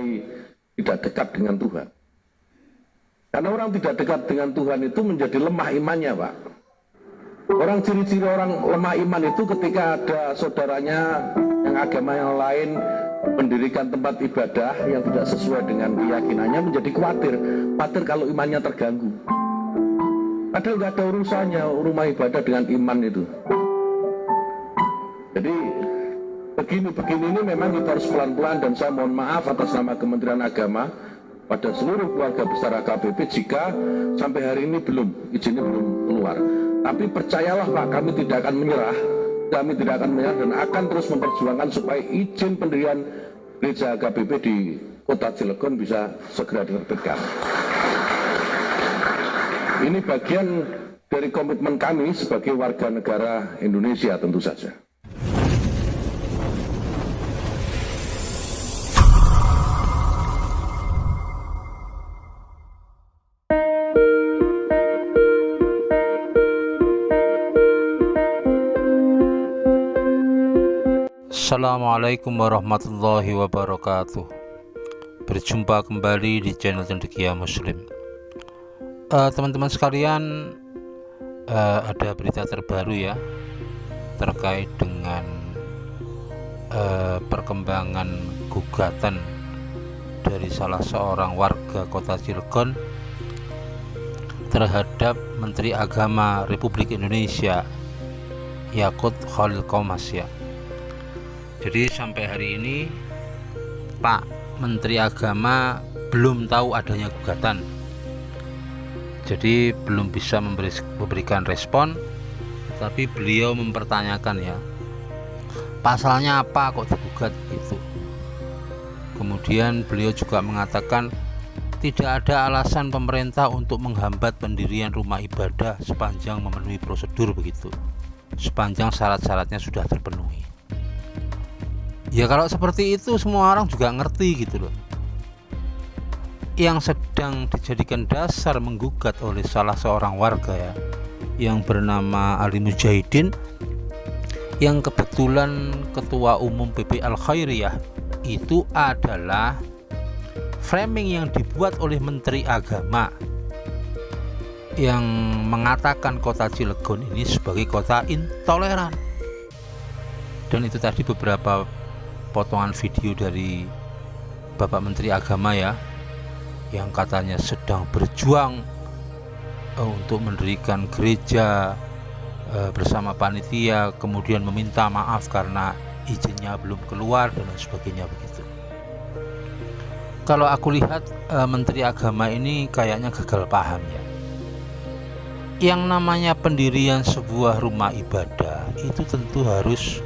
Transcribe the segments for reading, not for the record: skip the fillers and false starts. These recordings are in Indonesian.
menjadi tidak dekat dengan Tuhan. Karena orang tidak dekat dengan Tuhan itu menjadi lemah imannya, Pak. Orang ciri-ciri orang lemah iman itu ketika ada saudaranya yang agama yang lain mendirikan tempat ibadah yang tidak sesuai dengan keyakinannya, menjadi khawatir kalau imannya terganggu. Padahal nggak ada urusannya rumah ibadah dengan iman itu. Jadi begini ini memang kita harus pelan-pelan, dan saya mohon maaf atas nama Kementerian Agama pada seluruh keluarga besar AKBP jika sampai hari ini izinnya belum keluar. Tapi percayalah Pak, kami tidak akan menyerah dan akan terus memperjuangkan supaya izin pendirian gereja AKBP di Kota Cilegon bisa segera diterbitkan. Ini bagian dari komitmen kami sebagai warga negara Indonesia tentu saja. Assalamualaikum warahmatullahi wabarakatuh. Berjumpa kembali di channel Cendekia Muslim. Teman-teman sekalian, ada berita terbaru ya terkait dengan perkembangan gugatan dari salah seorang warga Kota Cilegon terhadap Menteri Agama Republik Indonesia Yakut Khalil Qomas ya. Jadi sampai hari ini Pak Menteri Agama belum tahu adanya gugatan. Jadi belum bisa memberikan respon, tapi beliau mempertanyakan ya, pasalnya apa kok digugat gitu. Kemudian beliau juga mengatakan tidak ada alasan pemerintah untuk menghambat pendirian rumah ibadah sepanjang memenuhi prosedur begitu, sepanjang syarat-syaratnya sudah terpenuhi. Ya kalau seperti itu semua orang juga ngerti gitu loh. Yang sedang dijadikan dasar menggugat oleh salah seorang warga ya, yang bernama Ali Mujahidin, yang kebetulan ketua umum PP Al Khairiyah, itu adalah framing yang dibuat oleh Menteri Agama yang mengatakan Kota Cilegon ini sebagai kota intoleran. Dan itu tadi beberapa potongan video dari Bapak Menteri Agama ya, yang katanya sedang berjuang untuk mendirikan gereja bersama panitia, kemudian meminta maaf karena izinnya belum keluar dan lain sebagainya begitu. Kalau aku lihat Menteri Agama ini kayaknya gagal paham ya. Yang namanya pendirian sebuah rumah ibadah itu tentu harus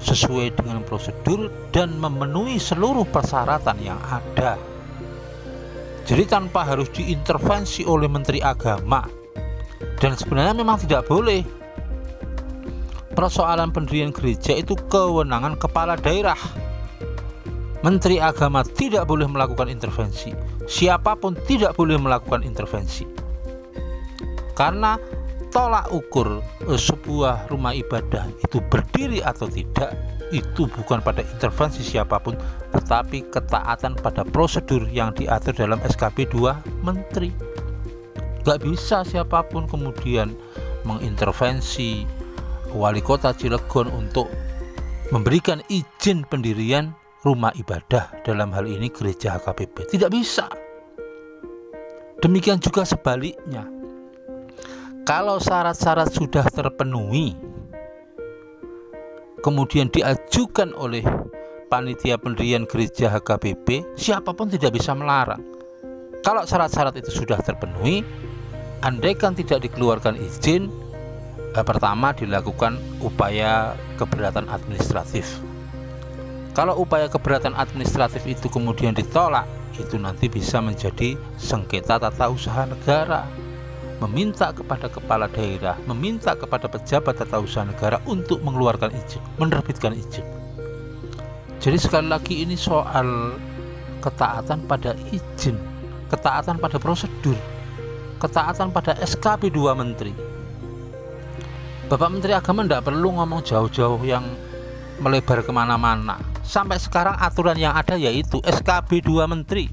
sesuai dengan prosedur dan memenuhi seluruh persyaratan yang ada. Jadi tanpa harus diintervensi oleh Menteri Agama. Dan sebenarnya memang tidak boleh. Persoalan pendirian gereja itu kewenangan kepala daerah. Menteri Agama tidak boleh melakukan intervensi. Siapapun tidak boleh melakukan intervensi. Karena tolak ukur sebuah rumah ibadah itu berdiri atau tidak itu bukan pada intervensi siapapun, tetapi ketaatan pada prosedur yang diatur dalam SKP 2 Menteri. Gak bisa siapapun kemudian mengintervensi wali kota Cilegon untuk memberikan izin pendirian rumah ibadah, dalam hal ini gereja HKBP. Tidak bisa. Demikian juga sebaliknya. Kalau syarat-syarat sudah terpenuhi, kemudian diajukan oleh panitia pendirian gereja HKBP, siapapun tidak bisa melarang. Kalau syarat-syarat itu sudah terpenuhi, andaikan tidak dikeluarkan izin, pertama dilakukan upaya keberatan administratif. Kalau upaya keberatan administratif itu kemudian ditolak, itu nanti bisa menjadi sengketa tata usaha negara. Meminta kepada kepala daerah, meminta kepada pejabat tata usaha negara untuk mengeluarkan izin, menerbitkan izin. Jadi sekali lagi ini soal ketaatan pada izin, ketaatan pada prosedur, ketaatan pada SKP 2 Menteri. Bapak Menteri Agama tidak perlu ngomong jauh-jauh yang melebar kemana-mana. Sampai sekarang aturan yang ada yaitu SKB 2 Menteri.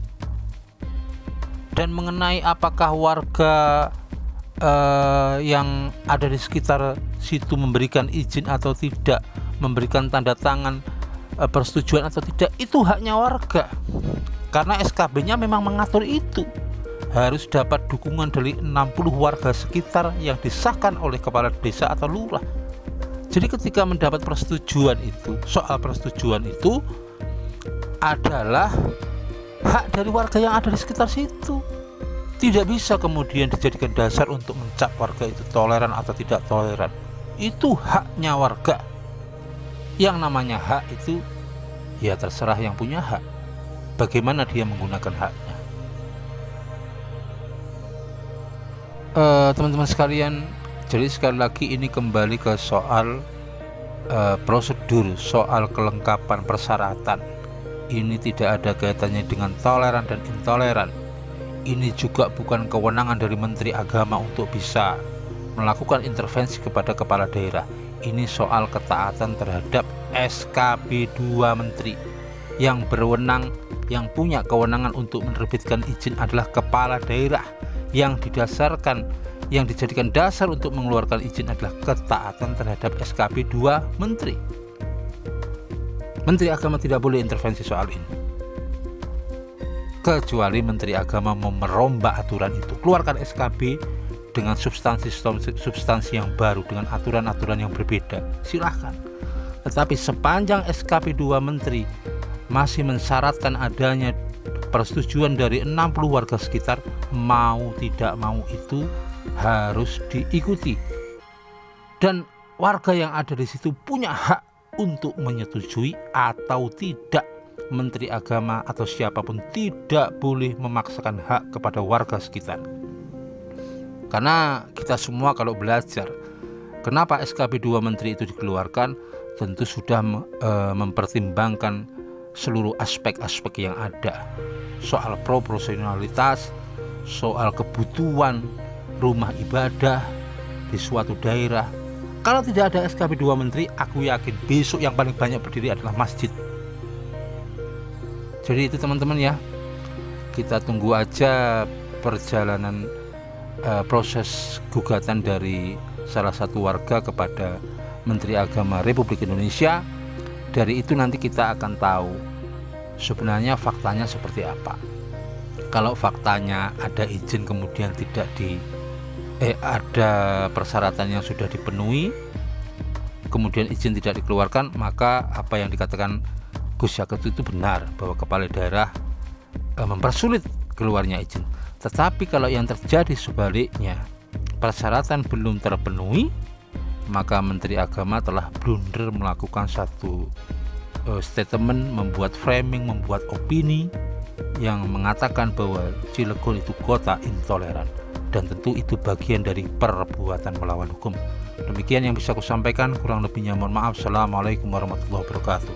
Dan mengenai apakah warga yang ada di sekitar situ memberikan izin atau tidak, memberikan tanda tangan persetujuan atau tidak, itu haknya warga. Karena SKB-nya memang mengatur itu. Harus dapat dukungan dari 60 warga sekitar yang disahkan oleh kepala desa atau lurah. Jadi ketika mendapat persetujuan itu, soal persetujuan itu adalah hak dari warga yang ada di sekitar situ. Tidak bisa kemudian dijadikan dasar untuk mencap warga itu toleran atau tidak toleran. Itu haknya warga. Yang namanya hak itu ya terserah yang punya hak. Bagaimana dia menggunakan haknya. Teman-teman sekalian, jadi sekali lagi ini kembali ke soal prosedur, soal kelengkapan persyaratan. Ini tidak ada kaitannya dengan toleran dan intoleran. Ini juga bukan kewenangan dari Menteri Agama untuk bisa melakukan intervensi kepada kepala daerah. Ini soal ketaatan terhadap SKB 2 Menteri. Yang berwenang, yang punya kewenangan untuk menerbitkan izin adalah kepala daerah. Yang dijadikan dasar untuk mengeluarkan izin adalah ketaatan terhadap SKB 2 Menteri. Menteri Agama tidak boleh intervensi soal ini, kecuali Menteri Agama mau merombak aturan itu, keluarkan SKB dengan substansi yang baru, dengan aturan-aturan yang berbeda, silahkan. Tetapi sepanjang SKB 2 Menteri masih mensyaratkan adanya persetujuan dari 60 warga sekitar, mau tidak mau itu harus diikuti. Dan warga yang ada di situ punya hak untuk menyetujui atau tidak. Menteri Agama atau siapapun tidak boleh memaksakan hak kepada warga sekitar. Karena kita semua kalau belajar, kenapa SKB 2 Menteri itu dikeluarkan, tentu sudah mempertimbangkan seluruh aspek-aspek yang ada. Soal proporsionalitas, soal kebutuhan rumah ibadah di suatu daerah. Kalau tidak ada SKB 2 Menteri, aku yakin besok yang paling banyak berdiri adalah masjid. Jadi itu teman-teman ya, kita tunggu aja perjalanan proses gugatan dari salah satu warga kepada Menteri Agama Republik Indonesia. Dari itu nanti kita akan tahu sebenarnya faktanya seperti apa. Kalau faktanya ada izin kemudian tidak ada persyaratan yang sudah dipenuhi, kemudian izin tidak dikeluarkan, maka apa yang dikatakan Gus Yakut itu benar, bahwa kepala daerah mempersulit keluarnya izin. Tetapi kalau yang terjadi sebaliknya, persyaratan belum terpenuhi, maka Menteri Agama telah blunder melakukan satu statement, membuat framing, membuat opini yang mengatakan bahwa Cilegon itu kota intoleran, dan tentu itu bagian dari perbuatan melawan hukum. Demikian yang bisa aku sampaikan, kurang lebihnya mohon maaf. Assalamualaikum warahmatullahi wabarakatuh.